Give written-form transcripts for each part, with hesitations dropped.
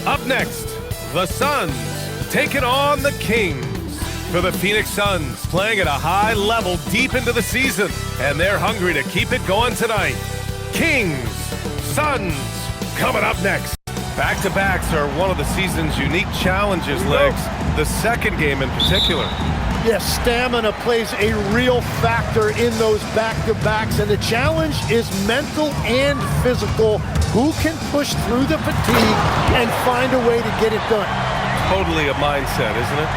Up next, the Suns taking on the Kings. For the Phoenix Suns, playing at a high level deep into the season, and they're hungry to keep it going tonight. Kings, Suns, coming up next. Back-to-backs are one of the season's unique challenges, Legs. The second game in particular. Yes, stamina plays a real factor in those back-to-backs, and the challenge is mental and physical. Who can push through the fatigue and find a way to get it done? Totally a mindset, isn't it?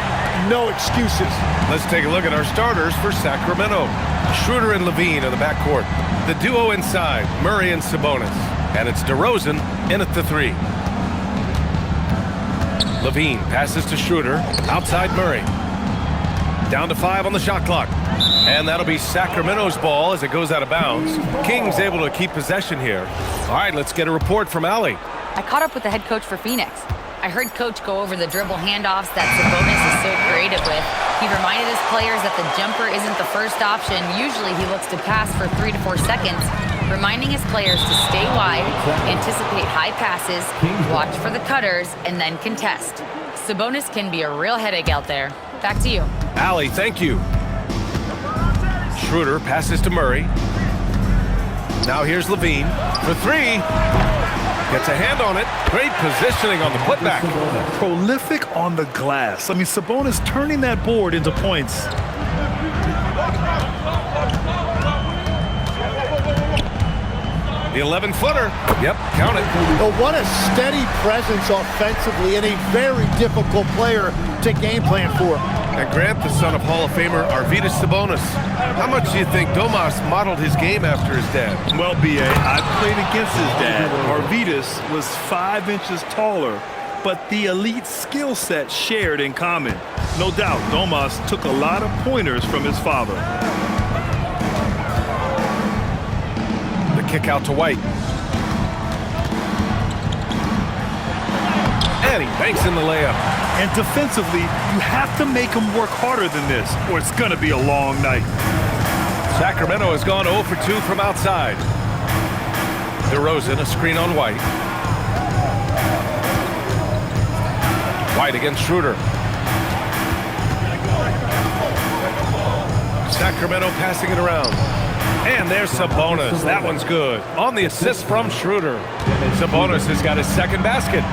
No excuses. Let's take a look at our starters for Sacramento. Schroeder and Levine in the backcourt. The duo inside, Murray and Sabonis. And it's DeRozan in at the 3. Levine passes to Schroeder, outside Murray. Down to 5 on the shot clock. And that'll be Sacramento's ball as it goes out of bounds. Kings able to keep possession here. All right, let's get a report from Allie. I caught up with the head coach for Phoenix. I heard Coach go over the dribble handoffs that Sabonis is so creative with. He reminded his players that the jumper isn't the first option. Usually he looks to pass for 3 to 4 seconds, reminding his players to stay wide, anticipate high passes, watch for the cutters, and then contest. Sabonis can be a real headache out there. Back to you. Allie, thank you. Schroeder passes to Murray. Now here's Levine for 3. Gets a hand on it. Great positioning on the putback. Prolific on the glass. I mean, Sabonis turning that board into points. The 11-footer. Yep, count it. But what a steady presence offensively and a very difficult player to game plan for. And Grant, the son of Hall of Famer Arvydas Sabonis. How much do you think Domas modeled his game after his dad? Well, B.A., I played against his dad. Arvydas was 5 inches taller, but the elite skill set shared in common. No doubt, Domas took a lot of pointers from his father. The kick out to White. And he banks in the layup. And defensively, you have to make him work harder than this, or it's going to be a long night. Sacramento has gone 0 for 2 from outside. DeRozan, a screen on White. White against Schroeder. Sacramento passing it around. And there's Sabonis. That one's good. On the assist from Schroeder. Sabonis has got his second basket.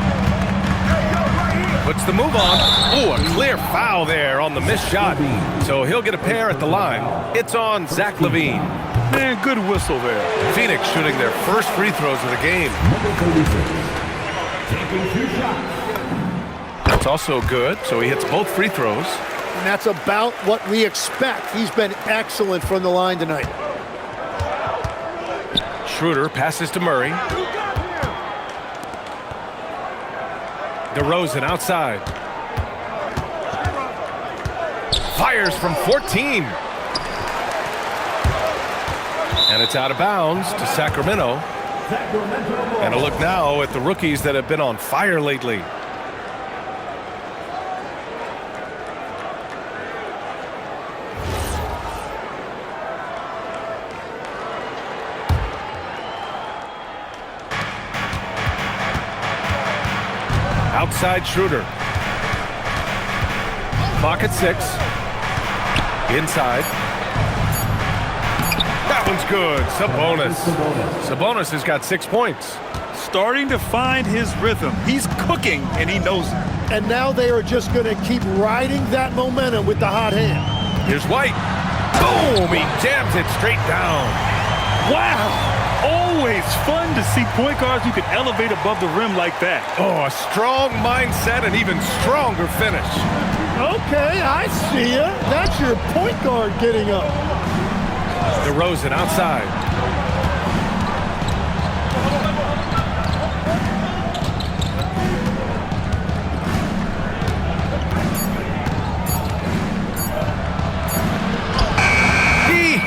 Puts the move on. Ooh, a clear foul there on the missed shot. So he'll get a pair at the line. It's on Zach LaVine. Man, good whistle there. Phoenix shooting their first free throws of the game. That's also good. So he hits both free throws. And that's about what we expect. He's been excellent from the line tonight. Schroeder passes to Murray. DeRozan outside. Fires from 14. And it's out of bounds to Sacramento. And a look now at the rookies that have been on fire lately. Outside Schroeder. Clock at 6. Inside. That one's good. Sabonis has got 6 points. Starting to find his rhythm. He's cooking, and he knows it. And now they are just going to keep riding that momentum with the hot hand. Here's White. Boom! He jams it straight down. Wow! Always fun to see point guards who can elevate above the rim like that. Oh, a strong mindset and even stronger finish. Okay, I see ya. That's your point guard getting up. DeRozan outside.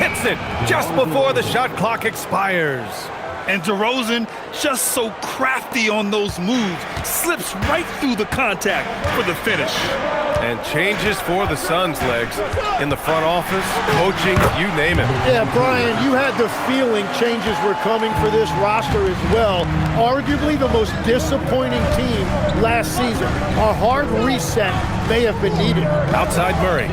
Hits it just before the shot clock expires. And DeRozan, just so crafty on those moves, slips right through the contact for the finish. And changes for the Suns, Legs. In the front office, coaching, you name it. Yeah, Brian, you had the feeling changes were coming for this roster as well. Arguably the most disappointing team last season. A hard reset may have been needed. Outside Murray.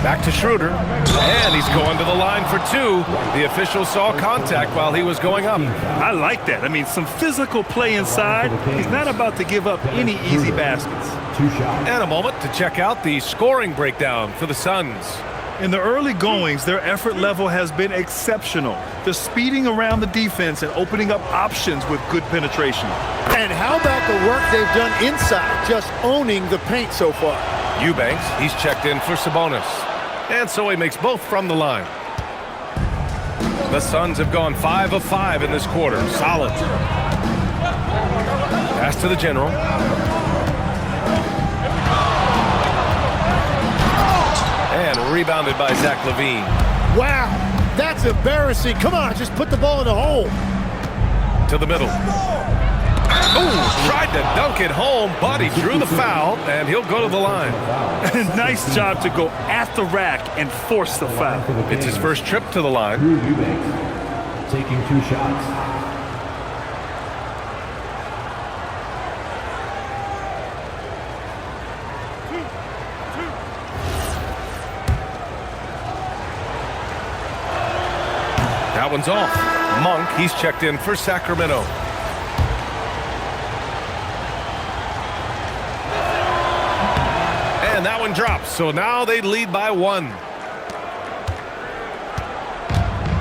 Back to Schroeder, and he's going to the line for two. The official saw contact while he was going up. I like that. I mean, some physical play inside. He's not about to give up any easy baskets. And a moment to check out the scoring breakdown for the Suns. In the early goings, their effort level has been exceptional. They're speeding around the defense and opening up options with good penetration. And how about the work they've done inside, just owning the paint so far? Eubanks, he's checked in for Sabonis. And so he makes both from the line. The Suns have gone 5 of 5 in this quarter. Solid. Pass to the general. And rebounded by Zach LaVine. Wow, that's embarrassing. Come on, just put the ball in the hole. To the middle. Ooh, tried to dunk it home, but he drew the foul, and he'll go to the line. Nice job to go at the rack and force the foul. It's his first trip to the line. Drew Eubanks taking 2 shots. That one's off. Monk, he's checked in for Sacramento. And that one drops, so now they lead by 1.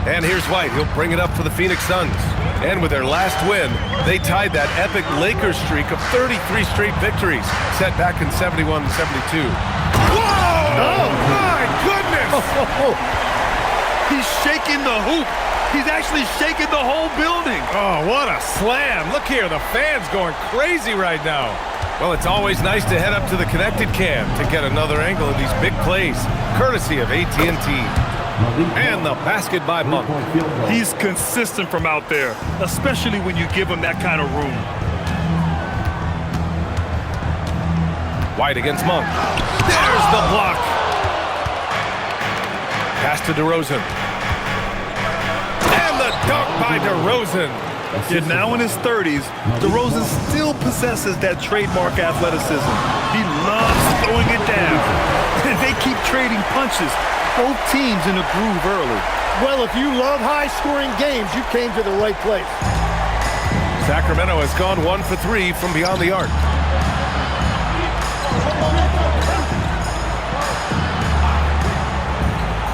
And here's White. He'll bring it up for the Phoenix Suns. And with their last win, they tied that epic Lakers streak of 33 straight victories, set back in 71-72. Whoa! Oh, my goodness! He's shaking the hoop. He's actually shaking the whole building. Oh, what a slam. Look here, the fans going crazy right now. Well, it's always nice to head up to the connected cam to get another angle of these big plays, courtesy of AT&T. And the basket by Monk. He's consistent from out there, especially when you give him that kind of room. White against Monk. There's the block. Pass to DeRozan. And the dunk by DeRozan. Yet now in his 30s, DeRozan still possesses that trademark athleticism. He loves throwing it down. And they keep trading punches. Both teams in a groove early. Well, if you love high-scoring games, you came to the right place. Sacramento has gone 1 for 3 from beyond the arc.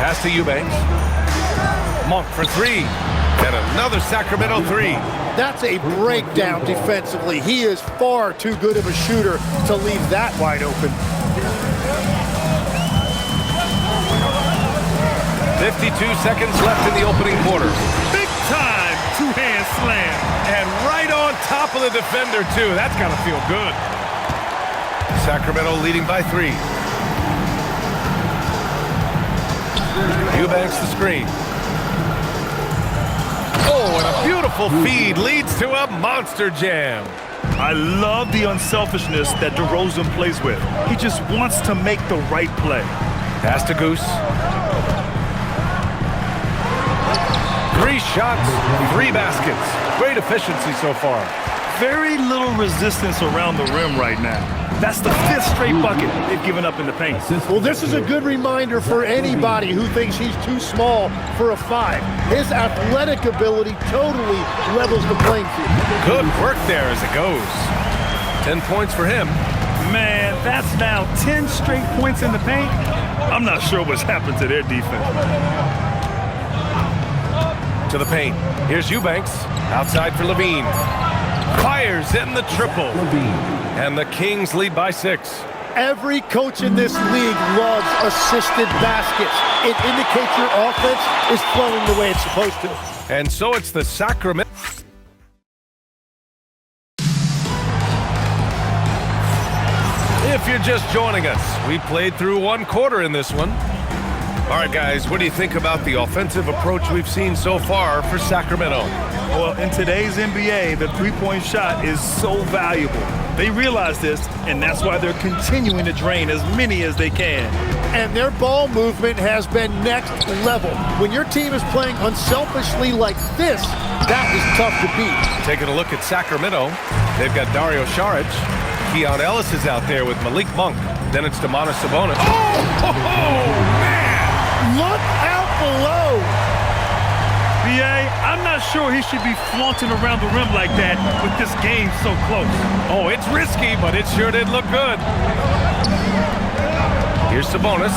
Pass to Eubanks. Monk for 3. And another Sacramento 3. That's a breakdown defensively. He is far too good of a shooter to leave that wide open. 52 seconds left in the opening quarter. Big time two-hand slam. And right on top of the defender, too. That's got to feel good. Sacramento leading by 3. Eubanks the screen. Oh, and a beautiful feed leads to a monster jam. I love the unselfishness that DeRozan plays with. He just wants to make the right play. Pass to Goose. 3 shots, 3 baskets. Great efficiency so far. Very little resistance around the rim right now. That's the 5th straight bucket they've given up in the paint. Well, this is a good reminder for anybody who thinks he's too small for a 5. His athletic ability totally levels the playing field. Good work there as it goes. 10 points for him. Man, that's now 10 straight points in the paint. I'm not sure what's happened to their defense. To the paint. Here's Eubanks. Outside for LaVine. Fires in the triple. And the Kings lead by 6. Every coach in this league loves assisted baskets. It indicates your offense is flowing the way it's supposed to. And so it's the Sacramento. If you're just joining us, we played through 1 quarter in this one. All right, guys, what do you think about the offensive approach we've seen so far for Sacramento? Well, in today's NBA, the three-point shot is so valuable. They realize this, and that's why they're continuing to drain as many as they can. And their ball movement has been next level. When your team is playing unselfishly like this, that is tough to beat. Taking a look at Sacramento, they've got Dario Saric. Keon Ellis is out there with Malik Monk. Then it's Domantas Sabonis. Oh, man! Look out below. B.A., I'm not sure he should be flaunting around the rim like that with this game so close. Oh, it's risky, but it sure did look good. Here's Sabonis,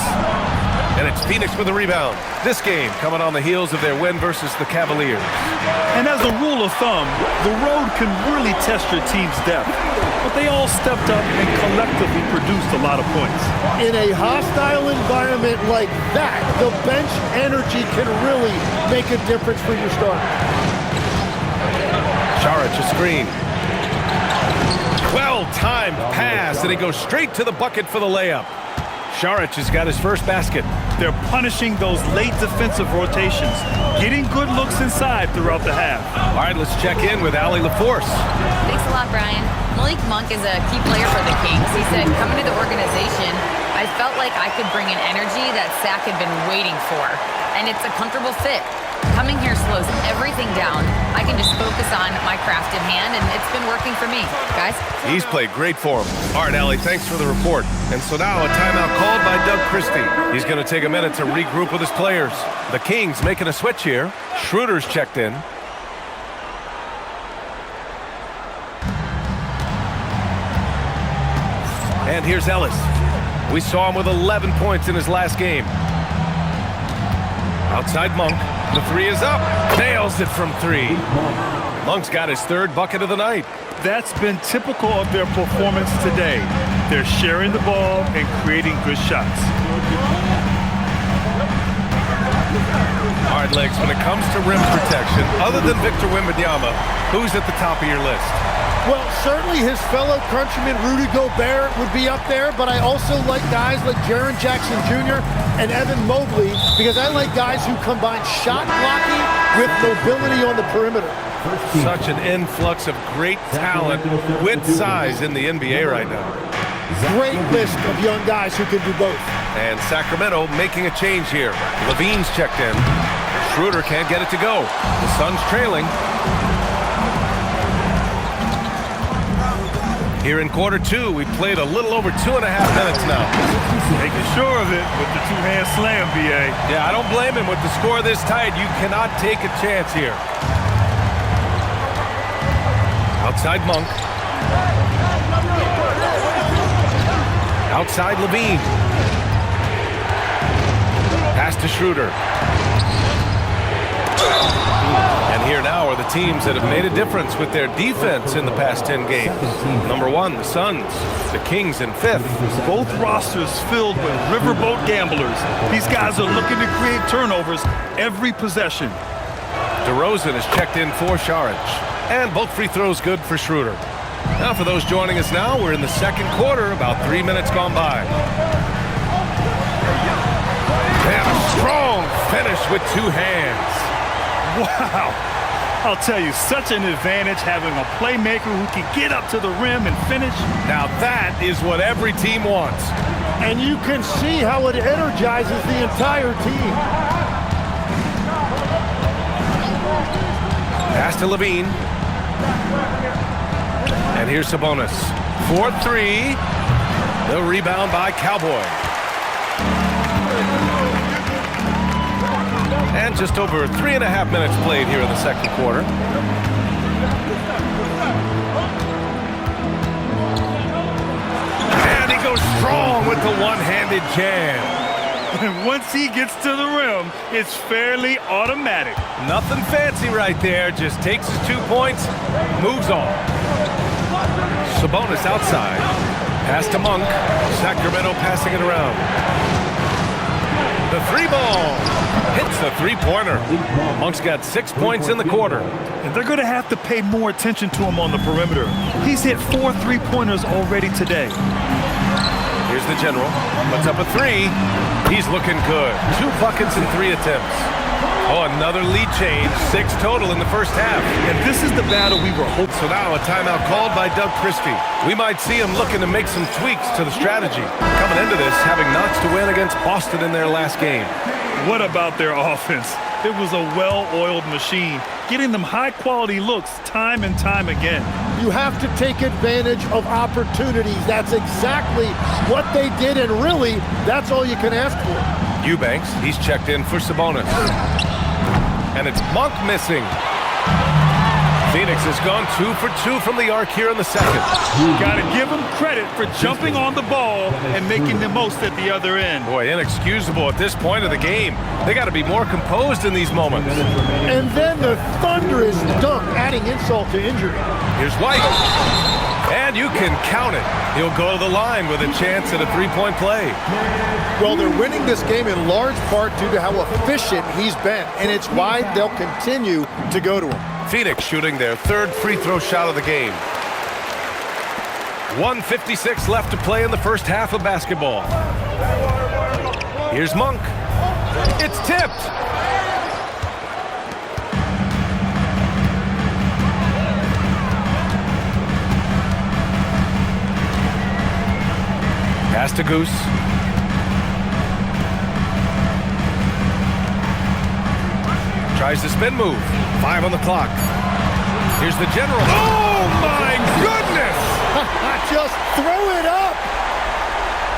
and it's Phoenix with a rebound. This game coming on the heels of their win versus the Cavaliers. And as a rule of thumb, the road can really test your team's depth. But they all stepped up and collectively produced a lot of points. In a hostile environment like that, the bench energy can really make a difference for your starter. Saric a screen. Well-timed pass, and he goes straight to the bucket for the layup. Saric has got his first basket. They're punishing those late defensive rotations, getting good looks inside throughout the half. All right, let's check in with Allie LaForce. Thanks a lot, Brian. Malik Monk is a key player for the Kings. He said, coming to the organization, I felt like I could bring an energy that Sac had been waiting for, and it's a comfortable fit. Coming here slows everything down. I can just focus on my craft in hand, and it's been working for me. Guys? He's played great for him. All right, Allie, thanks for the report. And so now a timeout called by Doug Christie. He's going to take a minute to regroup with his players. The Kings making a switch here. Schroeder's checked in. And here's Ellis. We saw him with 11 points in his last game. Outside Monk. The three is up. Nails it from three. Monk's got his third bucket of the night. That's been typical of their performance today. They're sharing the ball and creating good shots. All right, Legs, when it comes to rim protection, other than Victor Wembanyama, who's at the top of your list? Well, certainly his fellow countryman Rudy Gobert would be up there, but I also like guys like Jaren Jackson Jr. and Evan Mobley because I like guys who combine shot blocking with mobility on the perimeter. Such an influx of great talent with size in the NBA right now. Great list of young guys who can do both. And Sacramento making a change here. Levine's checked in. Schroeder can't get it to go. The Suns trailing. Here in quarter two, we played a little over 2.5 minutes now. Making sure of it with the two-hand slam, B.A. Yeah, I don't blame him with the score this tight. You cannot take a chance here. Outside Monk. Outside Levine. Pass to Schroeder. And here now are the teams that have made a difference with their defense in the past 10 games. Number one, the Suns. The Kings in fifth. Both rosters filled with riverboat gamblers. These guys are looking to create turnovers every possession. DeRozan is checked in for Saric. And both free throws good for Schroeder. Now for those joining us now, we're in the second quarter, about 3 minutes gone by. And a strong finish with two hands. Wow. I'll tell you, such an advantage having a playmaker who can get up to the rim and finish. Now that is what every team wants. And you can see how it energizes the entire team. Pass to Levine. And here's Sabonis. 4-3. The rebound by Cowboy. And just over 3.5 minutes played here in the second quarter. And he goes strong with the one-handed jam. And once he gets to the rim, it's fairly automatic. Nothing fancy right there. Just takes his 2 points, moves on. Sabonis outside. Pass to Monk. Sacramento passing it around. The three ball hits the three-pointer. Monk's got 6 points in the quarter. And they're going to have to pay more attention to him on the perimeter. He's hit 4 3-pointers already today. Here's the general. Puts up a three. He's looking good. 2 buckets in 3 attempts. Oh, another lead change. 6 total in the first half. And this is the battle we were hoping. So now a timeout called by Doug Christie. We might see him looking to make some tweaks to the strategy. Coming into this, having knots to win against Boston in their last game. What about their offense? It was a well-oiled machine, getting them high-quality looks time and time again. You have to take advantage of opportunities. That's exactly what they did, and really, that's all you can ask for. Eubanks, he's checked in for Sabonis. And it's Monk missing. Phoenix has gone 2 for 2 from the arc here in the second. Got to give them credit for jumping on the ball and making the most at the other end. Boy, inexcusable at this point of the game. They got to be more composed in these moments. And then the thunderous dunk, adding insult to injury. Here's White. And you can count it. He'll go to the line with a chance at a three-point play. Well, they're winning this game in large part due to how efficient he's been, and it's why they'll continue to go to him. Phoenix shooting their 3rd free throw shot of the game. 1:56 left to play in the first half of basketball. Here's Monk. It's tipped. Pass to Goose. Tries the spin move. 5 on the clock. Here's the general. Oh, my goodness! Just throw it up!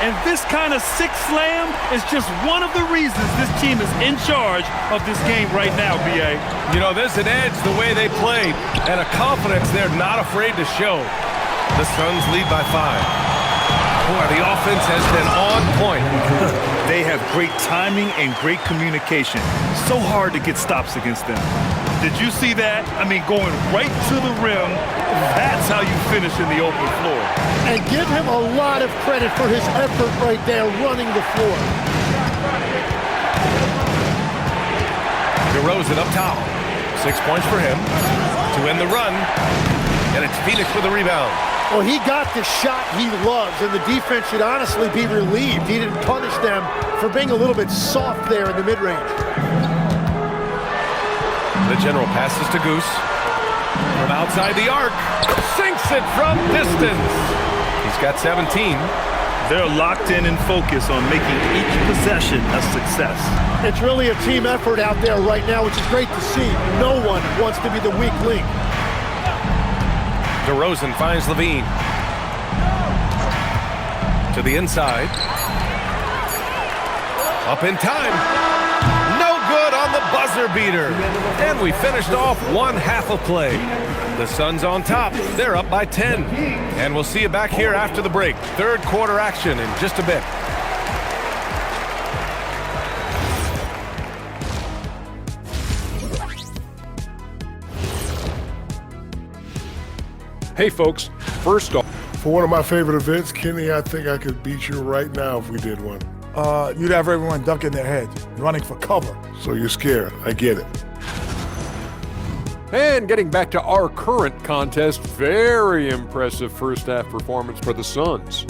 And this kind of sixth slam is just one of the reasons this team is in charge of this game right now, B.A. You know, there's an edge the way they played and a confidence they're not afraid to show. The Suns lead by 5. Boy, the offense has been on point. They have great timing and great communication. So hard to get stops against them. Did you see that? I mean, going right to the rim, that's how you finish in the open floor. And give him a lot of credit for his effort right there running the floor. DeRozan up top. 6 points for him to end the run. And it's Phoenix with the rebound. Well, he got the shot he loves, and the defense should honestly be relieved. He didn't punish them for being a little bit soft there in the mid-range. The general passes to Goose. From outside the arc. Sinks it from distance. He's got 17. They're locked in and focused on making each possession a success. It's really a team effort out there right now, which is great to see. No one wants to be the weak link. DeRozan finds Levine. To the inside. Up in time. No good on the buzzer beater. And we finished off 1 half of play. The Suns on top. They're up by 10. And we'll see you back here after the break. 3rd quarter action in just a bit. Hey folks, first off, For one of my favorite events, Kenny, I think I could beat you right now if we did one. You'd have everyone ducking their heads, running for cover. So you're scared. I get it. and getting back to our current contest, very impressive first half performance for the Suns.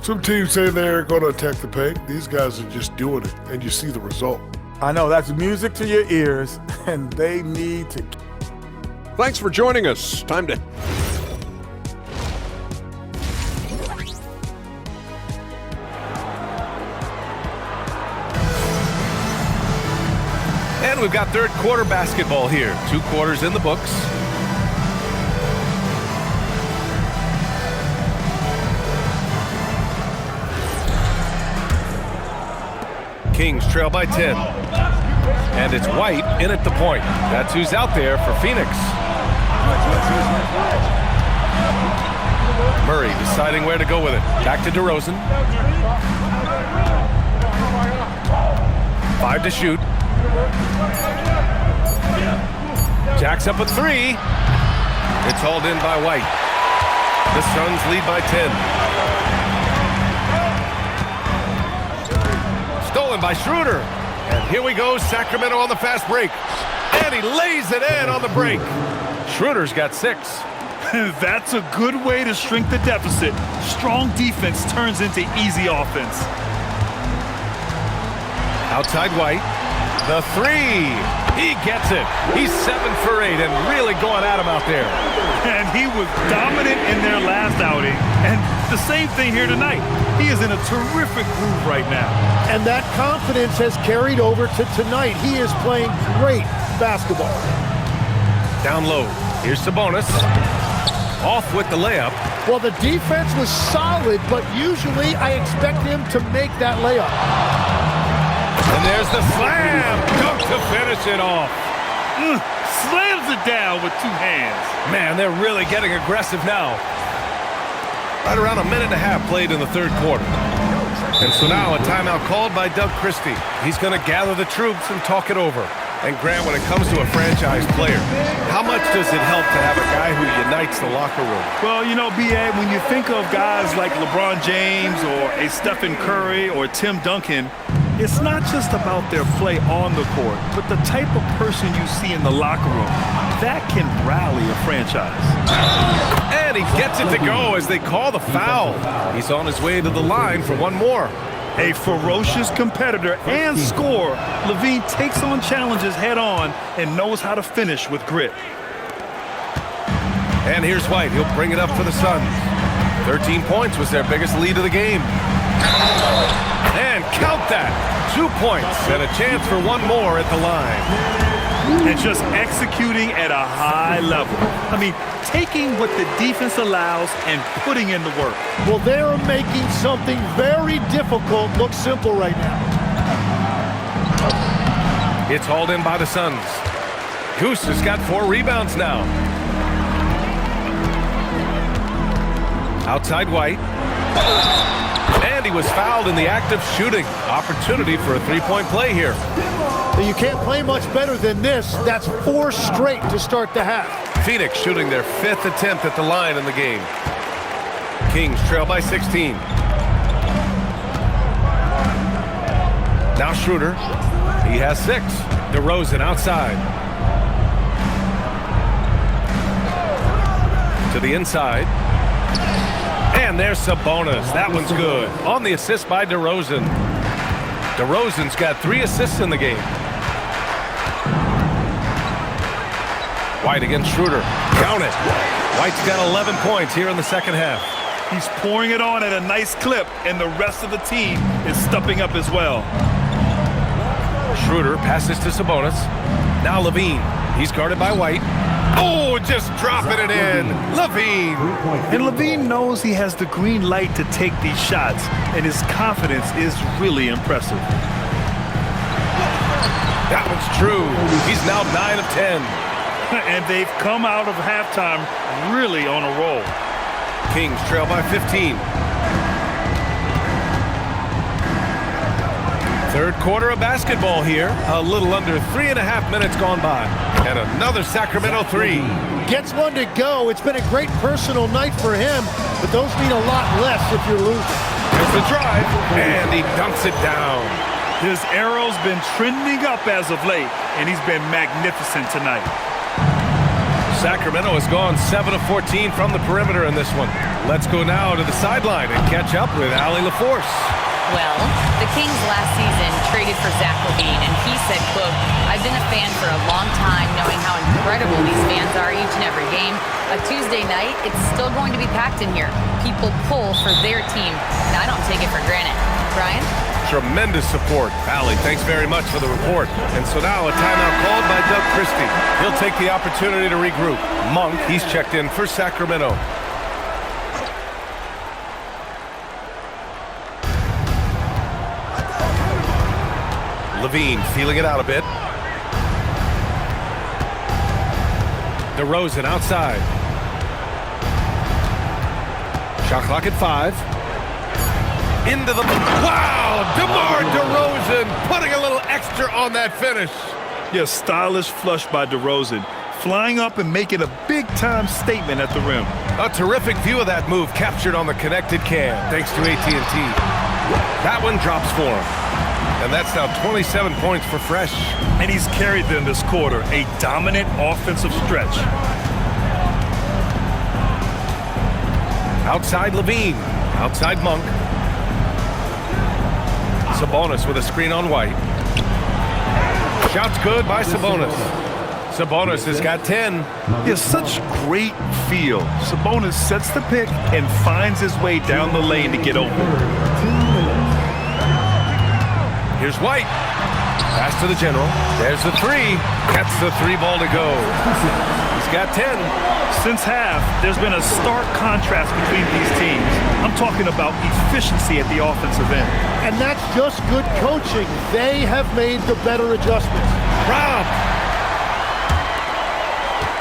Some teams say they're going to attack the paint. These guys are just doing it, and you see the result. I know, that's music to your ears, and they need to. Thanks for joining us. Time to And we've got third quarter basketball here. 2 quarters in the books. Kings trail by 10. And it's White in at the point. That's who's out there for Phoenix. Murray deciding where to go with it. Back to DeRozan. 5 to shoot. Jacks up a 3. It's hauled in by White. The Suns lead by 10. Stolen by Schroeder. And here we go, Sacramento on the fast break. And he lays it in on the break. Schroeder's got 6. That's a good way to shrink the deficit. Strong defense turns into easy offense. Outside White. The three. He gets it. He's 7 for 8 and really going at him out there. And he was dominant in their last outing. And the same thing here tonight. He is in a terrific groove right now. And that confidence has carried over to tonight. He is playing great basketball. Down low. Here's Sabonis. Off with the layup. Well, the defense was solid, but usually I expect him to make that layup. And there's the slam. Dunk to finish it off. Slams it down with 2 hands. Man, they're really getting aggressive now. Right around a minute and a half played in the third quarter. And so now a timeout called by Doug Christie. He's going to gather the troops and talk it over. And Grant, when it comes to a franchise player, how much does it help to have a guy who unites the locker room? Well, you know, B.A., when you think of guys like LeBron James or a Stephen Curry or Tim Duncan, it's not just about their play on the court, but the type of person you see in the locker room. That can rally a franchise. And he gets it to go as they call the foul. He's on his way to the line for one more. A ferocious competitor and scorer, LaVine takes on challenges head-on and knows how to finish with grit. And here's White. He'll bring it up for the Suns. 13 points was their biggest lead of the game. And count that. 2 points and a chance for one more at the line. And just executing at a high level. I mean, taking what the defense allows and putting in the work. Well, they're making something very difficult look simple right now. It's hauled in by the Suns. Goose has got 4 rebounds now. Outside White. And he was fouled in the act of shooting. Opportunity for a 3-point play here. You can't play much better than this. That's 4 straight to start the half. Phoenix shooting their 5th attempt at the line in the game. Kings trail by 16. Now Schroeder. He has 6. DeRozan outside. To the inside. And there's Sabonis. That one's good. On the assist by DeRozan. DeRozan's got 3 assists in the game. White against Schroeder. Count it. White's got 11 points here in the second half. He's pouring it on at a nice clip, and the rest of the team is stepping up as well. Schroeder passes to Sabonis. Now LaVine. He's guarded by White. Oh, just dropping it in. LaVine. And LaVine knows he has the green light to take these shots, and his confidence is really impressive. That one's true. He's now 9 of 10. And they've come out of halftime really on a roll. Kings trail by 15. Third quarter of basketball here. A little under 3.5 minutes gone by. And another Sacramento 3. Gets one to go. It's been a great personal night for him, but those mean a lot less if you're losing. There's the drive, and he dunks it down. His arrow's been trending up as of late, and he's been magnificent tonight. Sacramento has gone 7 of 14 from the perimeter in this one. Let's go now to the sideline and catch up with Allie LaForce. Well, the Kings last season traded for Zach LaVine, and he said, quote, "I've been a fan for a long time, knowing how incredible these fans are each and every game. A Tuesday night, it's still going to be packed in here. People pull for their team, and I don't take it for granted." Brian? Tremendous support. Allie, thanks very much for the report. And so now a timeout called by Doug Christie. He'll take the opportunity to regroup. Monk, he's checked in for Sacramento. LaVine feeling it out a bit. DeRozan outside. Shot clock at 5. Into the... Wow! DeMar DeRozan putting a little extra on that finish. Yeah, stylish flush by DeRozan. Flying up and making a big-time statement at the rim. A terrific view of that move captured on the connected cam, thanks to AT&T. That one drops for him. And that's now 27 points for Fresh. And he's carried them this quarter, a dominant offensive stretch. Outside LaVine. Outside Monk. Sabonis with a screen on White. Shot's good by Sabonis. Sabonis has got 10. He has such great feel. Sabonis sets the pick and finds his way down the lane to get open. Here's White. Pass to the general. There's the three. Gets the three ball to go. He's got 10. Since half, there's been a stark contrast between these teams. I'm talking about efficiency at the offensive end. And that's just good coaching. They have made the better adjustments. Rob.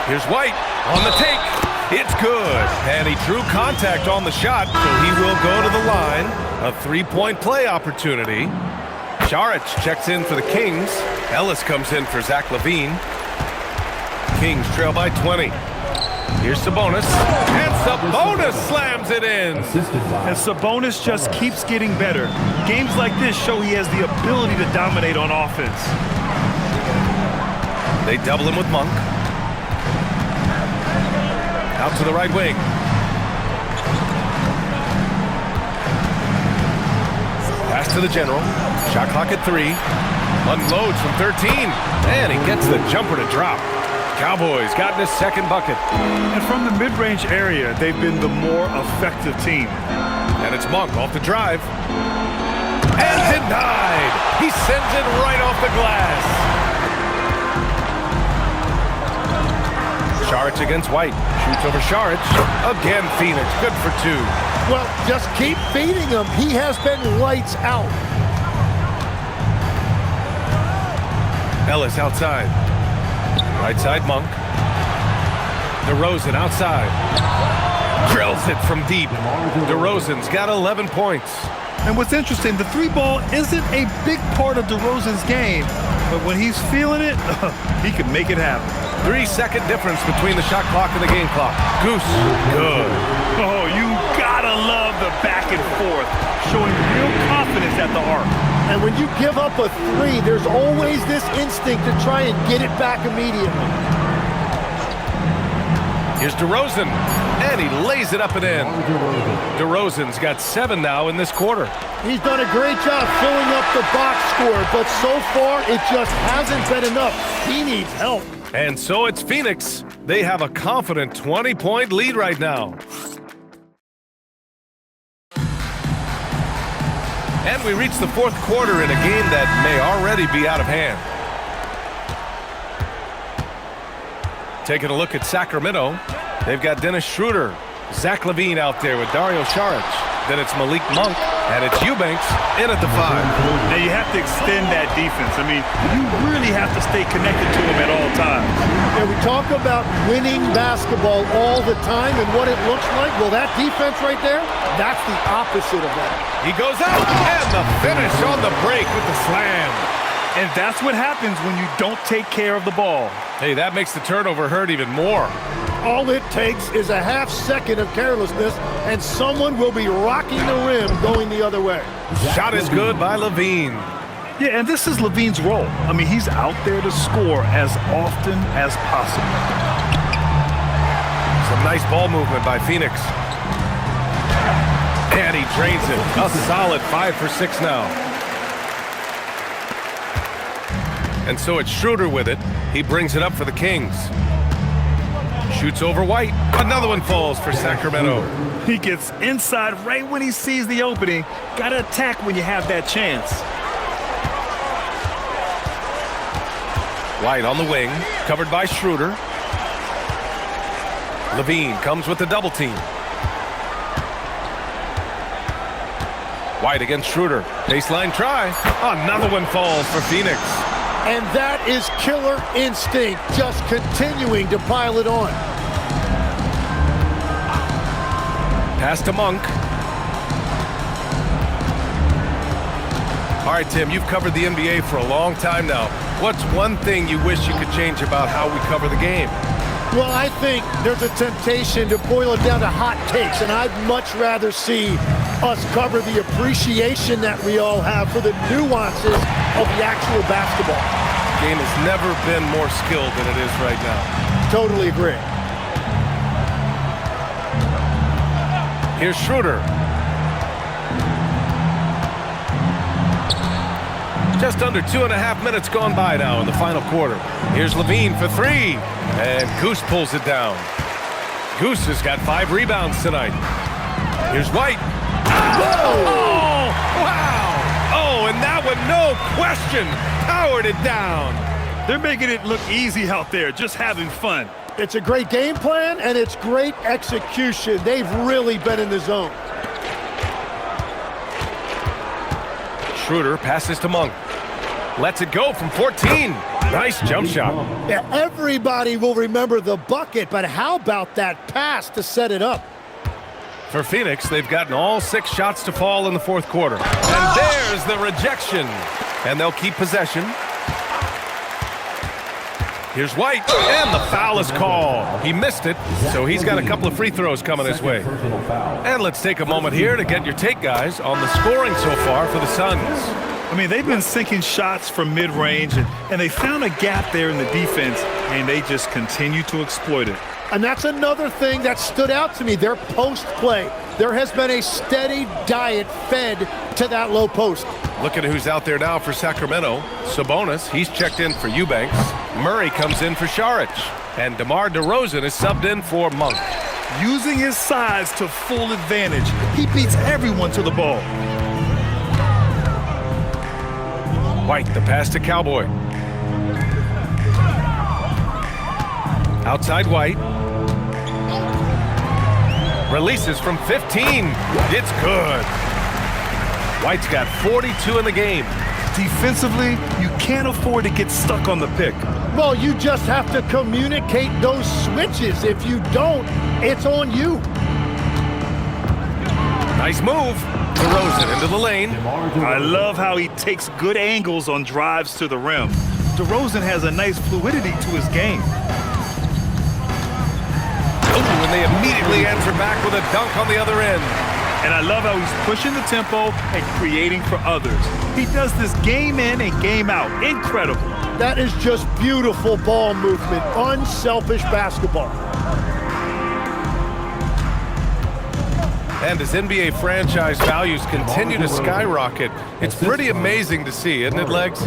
Here's White on the take. It's good. And he drew contact on the shot, so he will go to the line. A three-point play opportunity. Saric checks in for the Kings. Ellis comes in for Zach LaVine. Kings trail by 20. Here's Sabonis. And Sabonis slams it in. And Sabonis just keeps getting better. Games like this show he has the ability to dominate on offense. They double him with Monk. Out to the right wing. Pass to the general. Shot clock at 3. Unloads from 13. And he gets the jumper to drop. Cowboys gotten his second bucket. And from the mid-range area, they've been the more effective team. And it's Monk off the drive. And denied. He sends it right off the glass. Saric against White. Shoots over Saric. Again, Phoenix. Good for 2. Well, just keep feeding him. He has been lights out. Ellis outside. Right side, Monk. DeRozan outside. Drills it from deep. DeRozan's got 11 points. And what's interesting, the three ball isn't a big part of DeRozan's game, but when he's feeling it, he can make it happen. 3-second difference between the shot clock and the game clock. Goose, good. Oh, you gotta love the back and forth, showing real confidence at the arc. And when you give up a 3, there's always this instinct to try and get it back immediately. Here's DeRozan, and he lays it up and in. DeRozan's got 7 now in this quarter. He's done a great job filling up the box score, but so far it just hasn't been enough. He needs help. And so it's Phoenix. They have a confident 20-point lead right now. And we reach the fourth quarter in a game that may already be out of hand. Taking a look at Sacramento, they've got Dennis Schroeder, Zach LaVine out there with Dario Saric. Then it's Malik Monk, and it's Eubanks in at the 5. Now you have to extend that defense. I mean, you really have to stay connected to them at all times. Yeah, we talk about winning basketball all the time and what it looks like. Well, that defense right there, that's the opposite of that. He goes out, and the finish on the break with the slam. And that's what happens when you don't take care of the ball. Hey, that makes the turnover hurt even more. All it takes is a half second of carelessness, and someone will be rocking the rim going the other way. Shot is good by LaVine. Yeah, and this is LaVine's role. I mean, he's out there to score as often as possible. Some nice ball movement by Phoenix. And he drains it. A solid 5 for 6 now. And so it's Schroeder with it. He brings it up for the Kings. Shoots over White. Another one falls for Sacramento. He gets inside right when he sees the opening. Gotta attack when you have that chance. White on the wing, covered by Schroeder. LaVine comes with the double team. White against Schroeder. Baseline try. Another one falls for Phoenix. And that is killer instinct, just continuing to pile it on. Pass to Monk. All right, Tim, you've covered the NBA for a long time now. What's one thing you wish you could change about how we cover the game? Well, I think there's a temptation to boil it down to hot takes, and I'd much rather see us cover the appreciation that we all have for the nuances of the actual basketball. The game has never been more skilled than it is right now. Totally agree. Here's Schroeder. Just under 2.5 minutes gone by now in the final quarter. Here's Levine for three, and Goose pulls it down. Goose has got 5 rebounds tonight. Here's White. Oh, wow! Oh, and that one, no question, powered it down. They're making it look easy out there, just having fun. It's a great game plan, and it's great execution. They've really been in the zone. Schroeder passes to Monk. Lets it go from 14. Nice jump shot. Yeah, everybody will remember the bucket, but how about that pass to set it up? For Phoenix, they've gotten all 6 shots to fall in the fourth quarter. And there's the rejection. And they'll keep possession. Here's White, and the foul is called. He missed it, so he's got a couple of free throws coming his way. And let's take a moment here to get your take, guys, on the scoring so far for the Suns. I mean, they've been sinking shots from mid-range, and they found a gap there in the defense, and they just continue to exploit it. And that's another thing that stood out to me, their post play. There has been a steady diet fed to that low post. Look at who's out there now for Sacramento. Sabonis, he's checked in for Eubanks. Murray comes in for Šarić. And DeMar DeRozan is subbed in for Monk. Using his size to full advantage, he beats everyone to the ball. White, the pass to Cowboy. Outside White. Releases from 15. It's good. White's got 42 in the game. Defensively, you can't afford to get stuck on the pick. Well, you just have to communicate those switches. If you don't, it's on you. Nice move. DeRozan into the lane. I love how he takes good angles on drives to the rim. DeRozan has a nice fluidity to his game. Oh, and they immediately answer back with a dunk on the other end. And I love how he's pushing the tempo and creating for others. He does this game in and game out. Incredible. That is just beautiful ball movement, unselfish basketball. And as NBA franchise values continue to skyrocket, it's pretty amazing to see, isn't it, Legs?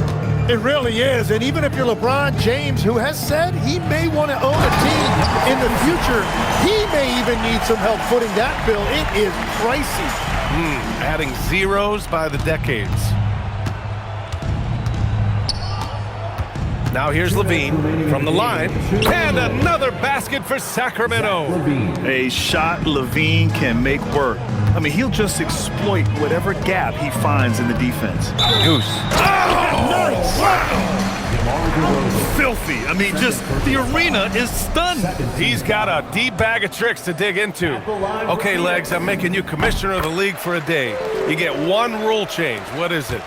It really is, and even if you're LeBron James, who has said he may want to own a team in the future, he may even need some help footing that bill. It is pricey. Adding zeros by the decades. Now here's Levine from the line, and another basket for Sacramento. A shot Levine can make work. I mean, he'll just exploit whatever gap he finds in the defense. Goose. Nice. Filthy. I mean, just the arena is stunned. He's got a deep bag of tricks to dig into. Okay, Legs, I'm making you commissioner of the league for a day. You get one rule change. What is it?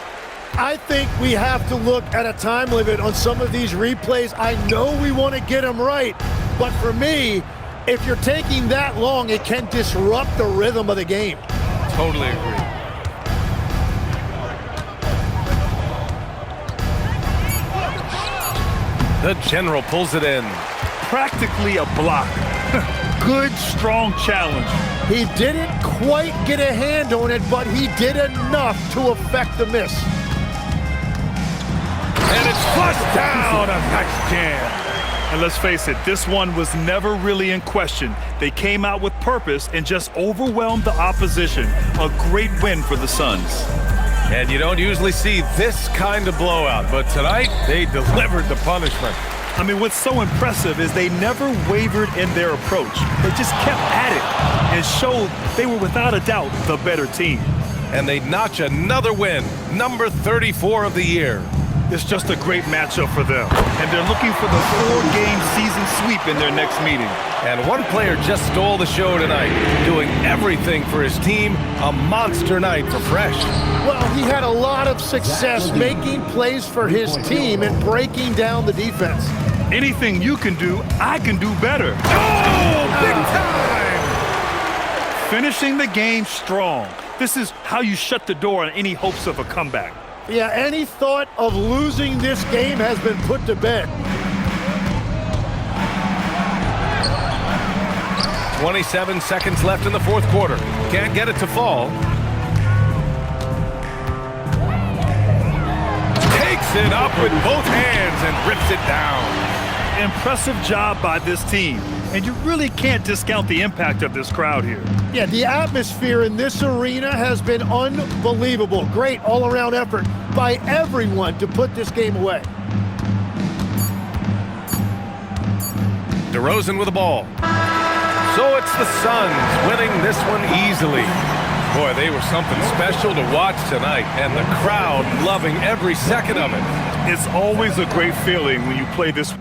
I think we have to look at a time limit on some of these replays. I know we want to get them right, but for me, if you're taking that long, it can disrupt the rhythm of the game. Totally agree. The general pulls it in. Practically a block. Good, strong challenge. He didn't quite get a hand on it, but he did enough to affect the miss. And it's flushed down. A nice jam. And let's face it, this one was never really in question. They came out with purpose and just overwhelmed the opposition. A great win for the Suns. And you don't usually see this kind of blowout, but tonight they delivered the punishment. I mean, what's so impressive is they never wavered in their approach. They just kept at it and showed they were without a doubt the better team. And they notch another win, number 34 of the year. It's just a great matchup for them. And they're looking for the 4-game season sweep in their next meeting. And one player just stole the show tonight, doing everything for his team. A monster night for Fresh. Well, he had a lot of success making plays for his team and breaking down the defense. Anything you can do, I can do better. Oh, big time! Finishing the game strong. This is how you shut the door on any hopes of a comeback. Yeah, any thought of losing this game has been put to bed. 27 seconds left in the fourth quarter. Can't get it to fall. it up with both hands and rips it down. Impressive job by this team. And you really can't discount the impact of this crowd here. Yeah, the atmosphere in this arena has been unbelievable. Great all-around effort by everyone to put this game away. DeRozan with the ball. So it's the Suns winning this one easily. Boy, they were something special to watch tonight, and the crowd loving every second of it. It's always a great feeling when you play this